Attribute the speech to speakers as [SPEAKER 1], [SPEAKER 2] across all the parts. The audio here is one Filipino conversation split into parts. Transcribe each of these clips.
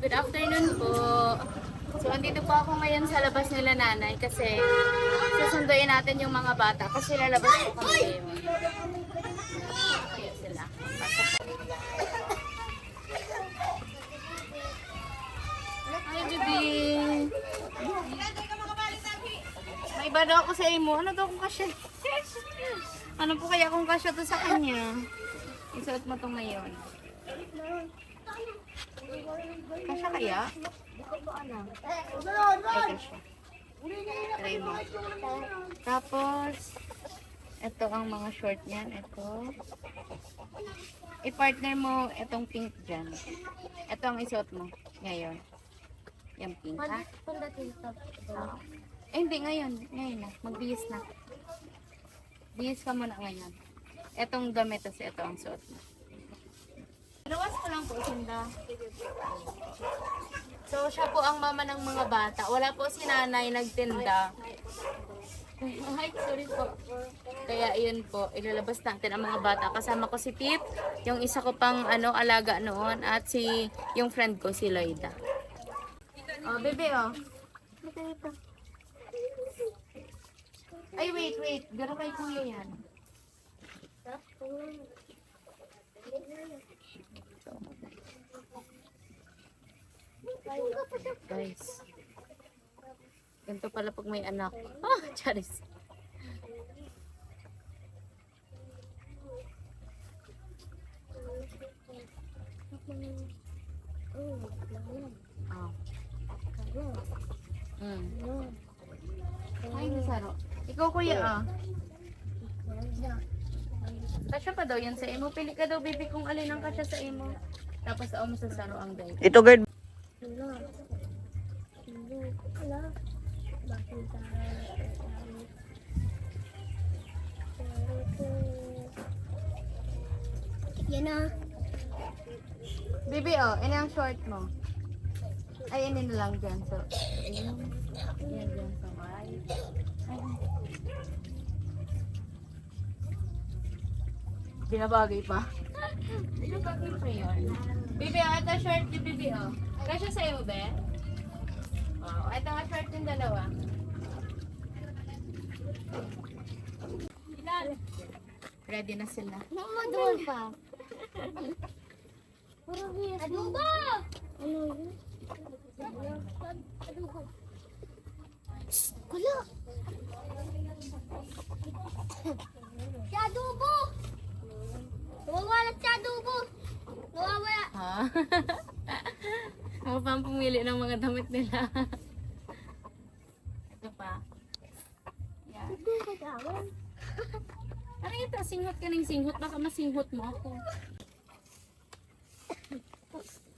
[SPEAKER 1] Good afternoon po. So, andito po ako ngayon sa labas nila nanay kasi susunduin natin yung mga bata kasi lalabas po kami ngayon. Kaya sila. Hi, baby. May iba daw ako sa imo. Ano daw kung kasya? Ano po kaya kung kasya to sa kanya? Isuot mo to ngayon. Kasya kaya? Ay, kasya. Try mo. Tapos, ito ang mga short niyan. Ito. I-partner mo itong pink dyan. Ito ang isuot mo ngayon. Yung pink, ha? Eh, hindi. Ngayon. Ngayon na. Magbihis na. Bihis ka muna ngayon. Etong damit, kasi ito ang suot mo. Lawas ko lang po, Sinda. So, siya po ang mama ng mga bata. Wala po si nanay nagtinda. Ay, sorry po. Kaya yun po, ilalabas natin ang mga bata. Kasama ko si Pip, yung isa ko pang alaga noon, at yung friend ko, si Loida. Oh, bebe, oh. Ay, wait. Gano'n kay kuya yan. Guys. Ganito pala pag may anak. Ah, charis. Oh. Ay, Saro. Ikaw kuya ah. Kasya pa daw yan sa imo. Pili ka daw, baby, kung alin ang kasya sa imo. Tapos mo sa Saro ang guide.
[SPEAKER 2] Ito guard.
[SPEAKER 3] Yan na.
[SPEAKER 1] Baby, oh, ini ang short mo. Ay, ini na lang dyan. So, yan dyan sa white. Ay. Binabagay pa. Binabagay pa yun. Baby, oh, ito short ni baby, oh. Kasya sa'yo, be? Oh, ito nga short yung dalawa. Ready na sila.
[SPEAKER 3] Mamadol pa. Ano ba? Ano yun? Kula. Si adobo. Nawawala si adobo. Nawawala.
[SPEAKER 1] Ha? Ako pang pumili ng mga damit nila. Ito pa. Yan. Ano ito? Singhot ka ng singhot. Baka masinghot mo ako.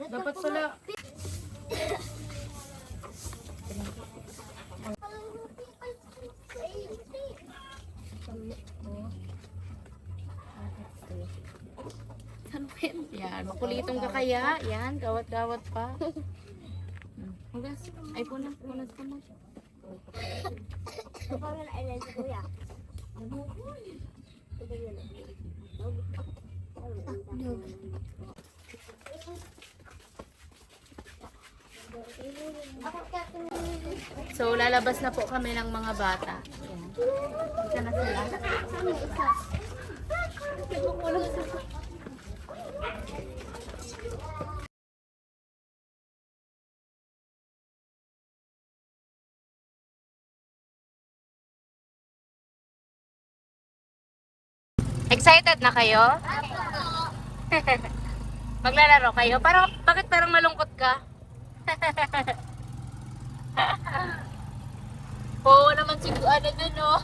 [SPEAKER 1] Dapat pala. Yan, makulitong ka kaya. Yan, gawat-gawat pa. Hugas. Ay, punas ka mo.
[SPEAKER 3] Kapag na-ilan si kuya.
[SPEAKER 1] So, lalabas na po kami ng mga bata. Yan. Isa na sila. Excited na kayo? Maglalaro kayo? Bakit parang malungkot ka? Oo naman siguro dun, no?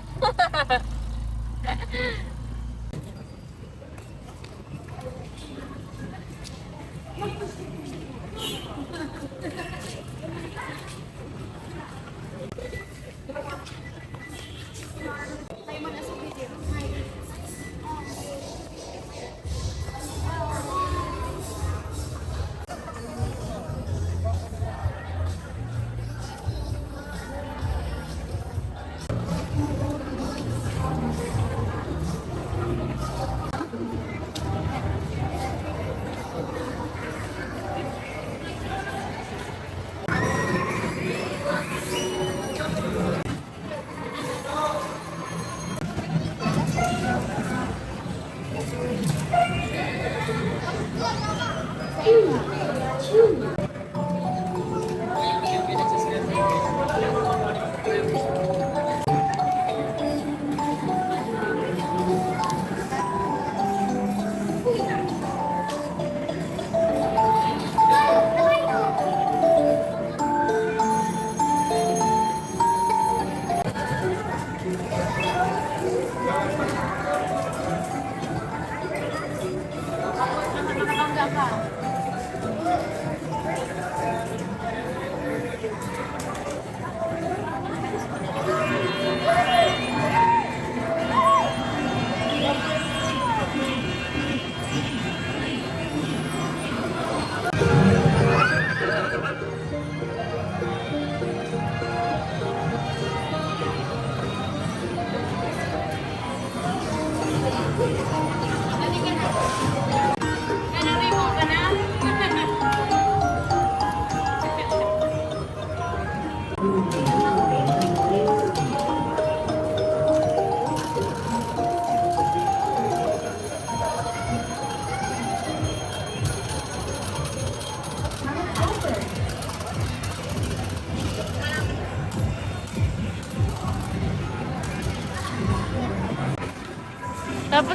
[SPEAKER 1] Tapos,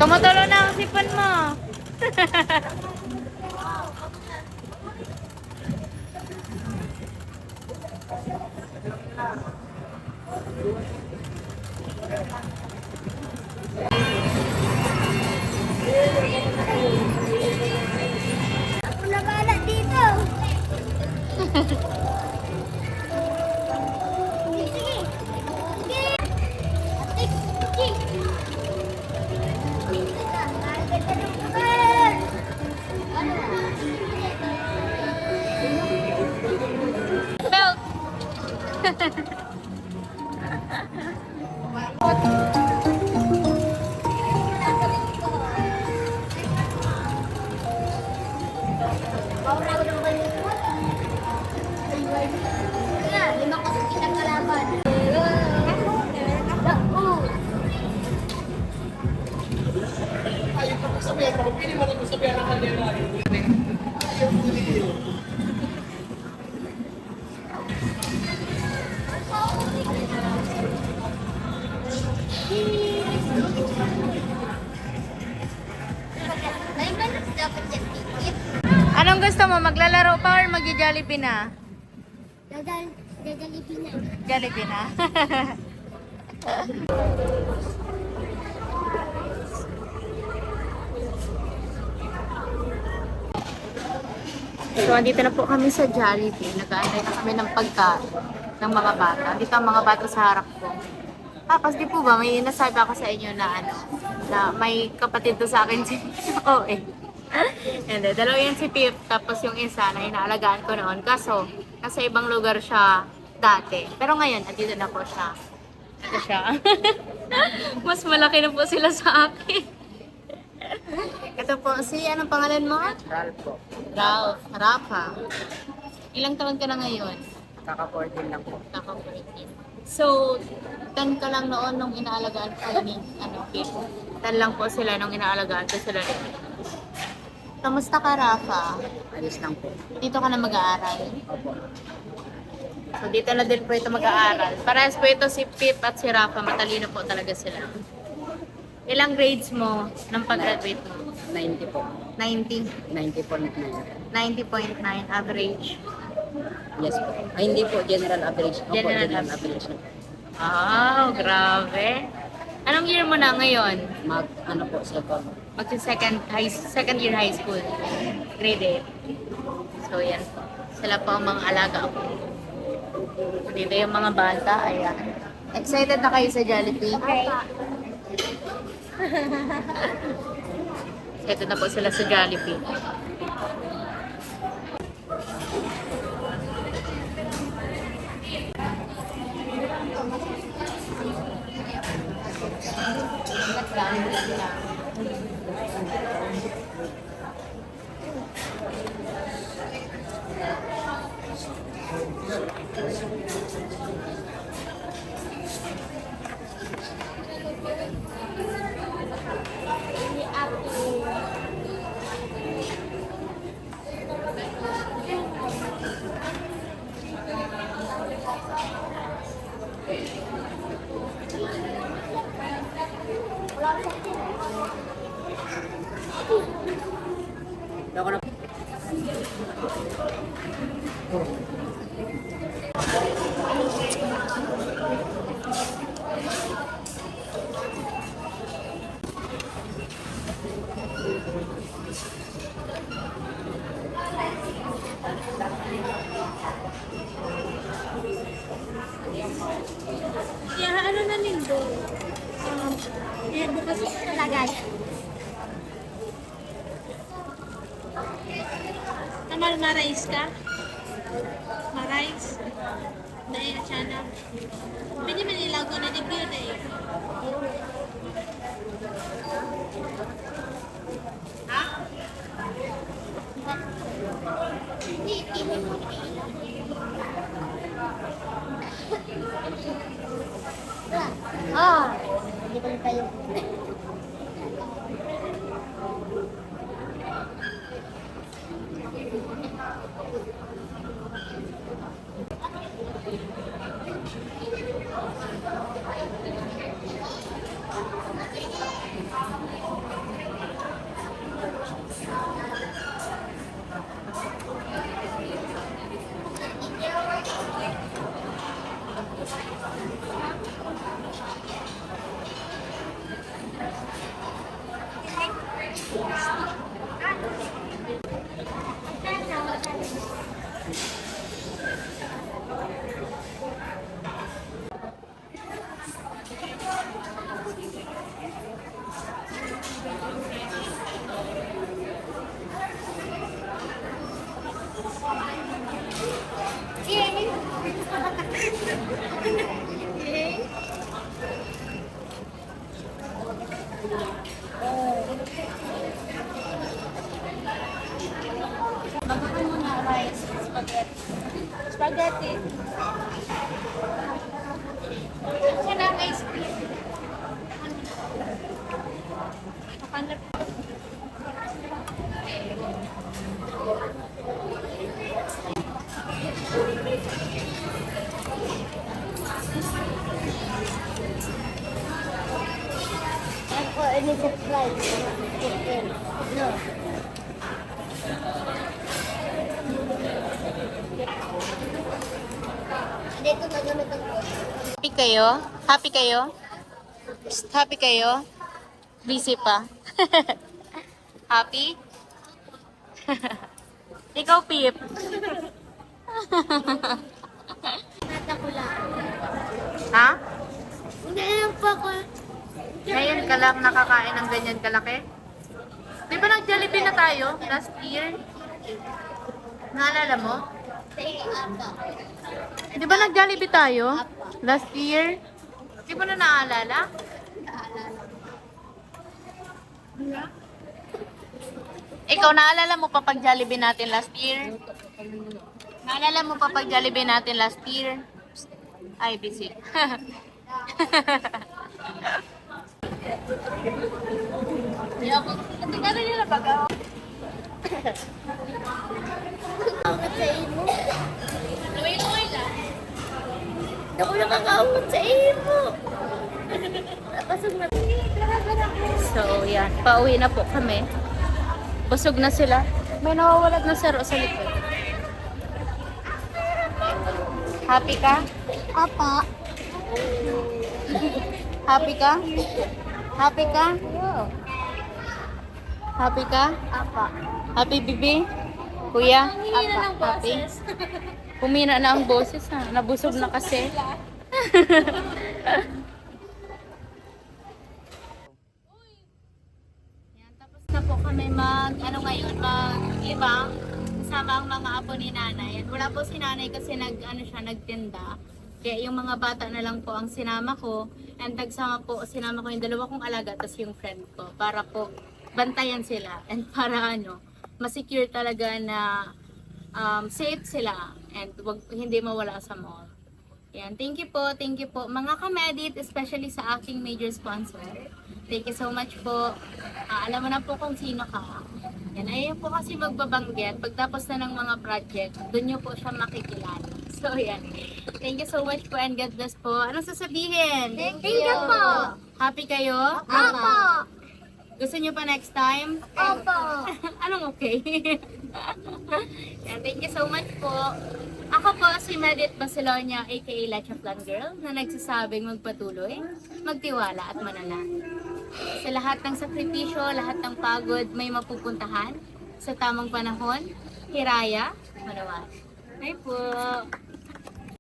[SPEAKER 1] tumutulo na ang sipon mo.
[SPEAKER 3] Ako na bahala dito. Sige, sige. Sige. Ate, sige. Teka, bakit ka ng kapal? Ano?
[SPEAKER 1] Belt!
[SPEAKER 3] Kaya, 5 kasi kitang kalaban. Ay, ba dapat yung ticket?
[SPEAKER 1] Anong gusto mo? Maglalaro pa or mag-Jollibee na?
[SPEAKER 3] Dadalipin na.
[SPEAKER 1] Jollibee na? So, andito na po kami sa Jollibee. Nag-aantay na kami ng pagkain ng mga bata. Dito ang mga bata sa harap ko. Tapos, di po ba, may nasabi ako sa inyo na na may kapatid to sa akin si OA. And then, dalawa yan si Pip, tapos yung isa na inaalagaan ko noon. Kaso, nasa ibang lugar siya dati. Pero ngayon, andito na po siya. Ito siya. Mas malaki na po sila sa akin. Ito po, anong pangalan mo?
[SPEAKER 2] Ralph po.
[SPEAKER 1] Ralph. Rafa. Ilang taon ka na ngayon?
[SPEAKER 2] Kaka-14 lang po.
[SPEAKER 1] Kaka-14. So, 10 ka lang noon nung inaalagaan ko ni Pip. 10 lang po sila nung inaalagaan ko sila ni Pip. Kamusta ka, Rafa?
[SPEAKER 2] Alis lang po.
[SPEAKER 1] Dito ka na mag-aaral?
[SPEAKER 2] Opo.
[SPEAKER 1] So, dito na din po ito mag-aaral. Parehas po ito si Pip at si Rafa. Matalino po talaga sila. Ilang grades mo nang pag-graduate mo?
[SPEAKER 2] 90 po.
[SPEAKER 1] 90.
[SPEAKER 2] 90.9.
[SPEAKER 1] 90.9 average.
[SPEAKER 2] Yes po. Ay, hindi po. General average. Opo,
[SPEAKER 1] General
[SPEAKER 2] general average.
[SPEAKER 1] Wow, grabe. Anong year mo na ngayon?
[SPEAKER 2] Ano po, second.
[SPEAKER 1] Second year high school. Grade 8. So, yan po. Sila po ang mga alaga ko. Dito yung mga bata. Ayan. Excited na kayo sa Jollibee?
[SPEAKER 3] Okay.
[SPEAKER 1] Excited na po sila sa Jollibee.
[SPEAKER 2] Ako na.
[SPEAKER 3] Kaya ano na nindo? Bukas talaga.
[SPEAKER 4] Tamal marais ka? Marais? Dahil siya na. Pwede man ilago na di yun eh.
[SPEAKER 3] Hindi mo.
[SPEAKER 1] Baka muna rice, spaghetti. Spaghetti. Siya na ice cream. Makanap.
[SPEAKER 3] Ako, ini sa flight. Chicken. No. Dito nagamit ang
[SPEAKER 1] Happy kayo? Happy kayo? Psst, happy kayo? Busy pa. Happy? Ikaw, Pip.
[SPEAKER 3] natakula.
[SPEAKER 1] Ha?
[SPEAKER 3] Ngayon pa ko.
[SPEAKER 1] Ngayon ka lang nakakain ng ganyan kalaki? Di ba nag-Jollibee na tayo last year? Naalala mo?
[SPEAKER 3] Sa ata.
[SPEAKER 1] Di ba nag-Jollibee tayo last year? Di mo na naaalala? Ikaw, naalala mo pa pag Jollibee natin last year? Naalala mo pa pag Jollibee natin last year? Ay, busy. Hindi ka rin nila baga.
[SPEAKER 3] Nakakaumot sa imo.
[SPEAKER 1] Luwi-luwi lang.
[SPEAKER 3] Hindi ako nakakaumot sa imo. Napasok na.
[SPEAKER 1] So, yan. Pauwi na po kami. Busog na sila. May nawawalat na saro sa likod. Happy ka?
[SPEAKER 3] Apa.
[SPEAKER 1] Happy ka? Happy ka? Happy ka?
[SPEAKER 3] Apa.
[SPEAKER 1] Happy, bibi? Kuya? Happy? Humina na ang boses ha. Nabusog na kasi. Yan, tapos na po kami mag-libang kasama ang mga apo ni nanay. At wala po si nanay kasi nagtinda. Kaya yung mga bata na lang po ang sinama ko. And sinama ko yung dalawa kong alaga tapos yung friend ko. Para po bantayan sila. And para masecure talaga na safe sila. And hindi mawala sa mall. Yan, thank you po mga kamedit, especially sa aking major sponsor. Thank you so much po. Alam mo na po kung sino ka. Yan, ayaw po kasi magbabanggit. Pagtapos na ng mga project, doon nyo po siya makikilala. So yan, thank you so much po and God bless po. Anong sasabihin?
[SPEAKER 3] Thank you po.
[SPEAKER 1] Happy kayo?
[SPEAKER 3] Apa.
[SPEAKER 1] Gusto nyo pa next time?
[SPEAKER 3] Apa.
[SPEAKER 1] Anong okay? Yan, thank you so much po. Ako po si Medit Basilonia aka Lecha Plan Girl na nagsasabing magpatuloy, magtiwala at manalangin. Sa lahat ng sakripisyo, lahat ng pagod may mapupuntahan. Sa tamang panahon, hiraya, manawas. Bye po!